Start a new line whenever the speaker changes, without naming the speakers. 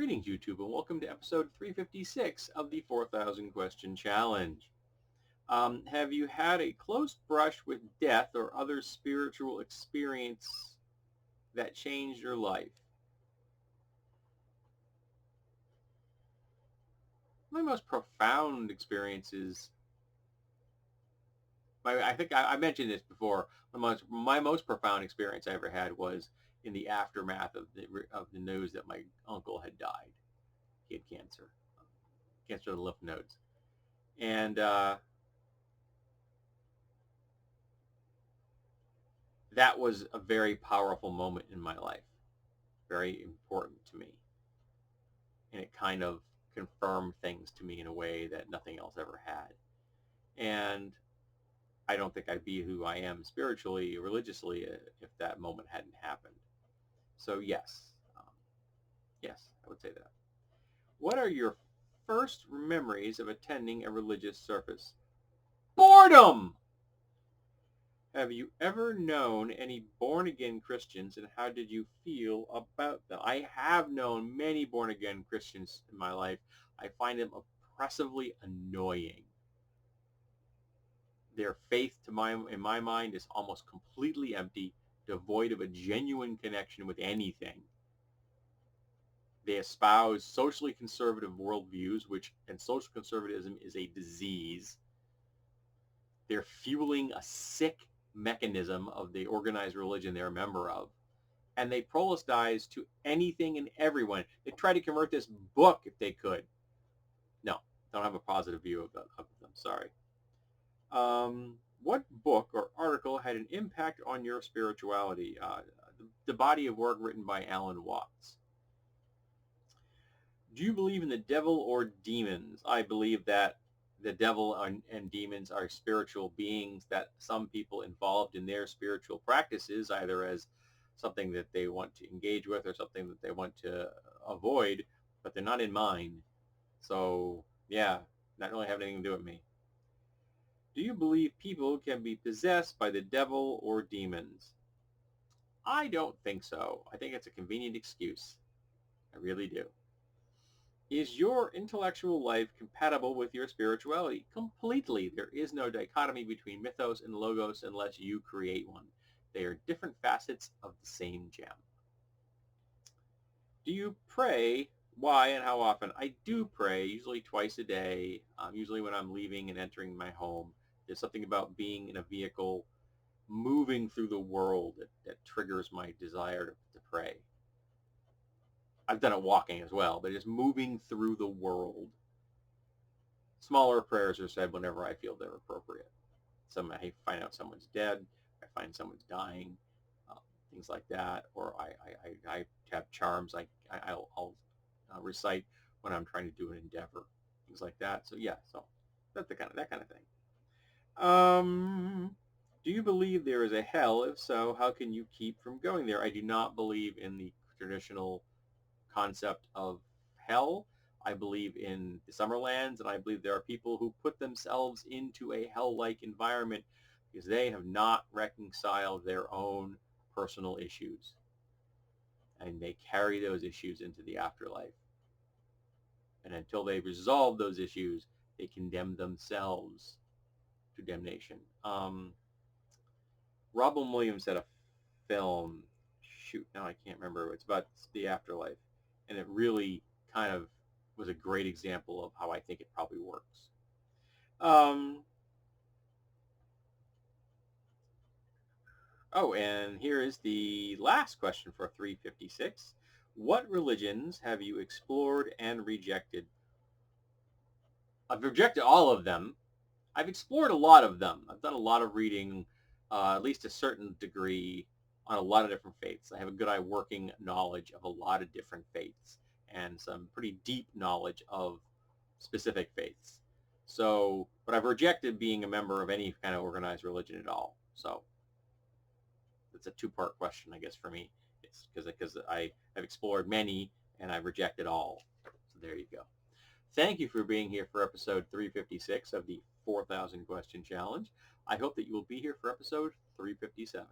Greetings, YouTube, and welcome to episode 356 of the 4,000 Question Challenge. Have you had a close brush with death or other spiritual experience that changed your life? My most profound experiences, I think I mentioned this before, my most profound experience I ever had was in the aftermath of the news that my uncle had died. He had cancer of the lymph nodes. And that was a very powerful moment in my life, very important to me. And it kind of confirmed things to me in a way that nothing else ever had. And I don't think I'd be who I am spiritually, religiously, if that moment hadn't happened. So yes, I would say that. What are your first memories of attending a religious service? Boredom! Have you ever known any born-again Christians, and how did you feel about them? I have known many born-again Christians in my life. I find them oppressively annoying. Their faith, in my mind, is almost completely empty, devoid of a genuine connection with anything. They espouse socially conservative worldviews, and social conservatism is a disease. They're fueling a sick mechanism of the organized religion they're a member of. And they proselytize to anything and everyone. They try to convert this book if they could. No, don't have a positive view of them, sorry. What book or article had an impact on your spirituality? The body of work written by Alan Watts. Do you believe in the devil or demons? I believe that the devil and demons are spiritual beings that some people involved in their spiritual practices, either as something that they want to engage with or something that they want to avoid, but they're not in mine. So, yeah, not really have anything to do with me. Do you believe people can be possessed by the devil or demons? I don't think so. I think it's a convenient excuse. I really do. Is your intellectual life compatible with your spirituality? Completely. There is no dichotomy between mythos and logos unless you create one. They are different facets of the same gem. Do you pray? Why and how often? I do pray, usually twice a day, usually when I'm leaving and entering my home. There's something about being in a vehicle, moving through the world that triggers my desire to pray. I've done it walking as well, but just moving through the world. Smaller prayers are said whenever I feel they're appropriate. I find out someone's dead, I find someone's dying, things like that, or I have charms I'll recite when I'm trying to do an endeavor, things like that. So yeah, so that's that kind of thing. Do you believe there is a hell? If so, how can you keep from going there? I do not believe in the traditional concept of hell. I believe in the Summerlands, and I believe there are people who put themselves into a hell-like environment because they have not reconciled their own personal issues. And they carry those issues into the afterlife. And until they resolve those issues, they condemn themselves to damnation. Robin Williams had a film, shoot, now I can't remember. It's about the afterlife. And it really kind of was a great example of how I think it probably works. And here is the last question for 356. What religions have you explored and rejected? I've rejected all of them. I've explored a lot of them. I've done a lot of reading, at least a certain degree, on a lot of different faiths. I have a good working knowledge of a lot of different faiths and some pretty deep knowledge of specific faiths. So, but I've rejected being a member of any kind of organized religion at all. So it's a two-part question, I guess, for me. It's because I have explored many and I've rejected all. So there you go. Thank you for being here for episode 356 of the 4,000 Question Challenge. I hope that you will be here for episode 357.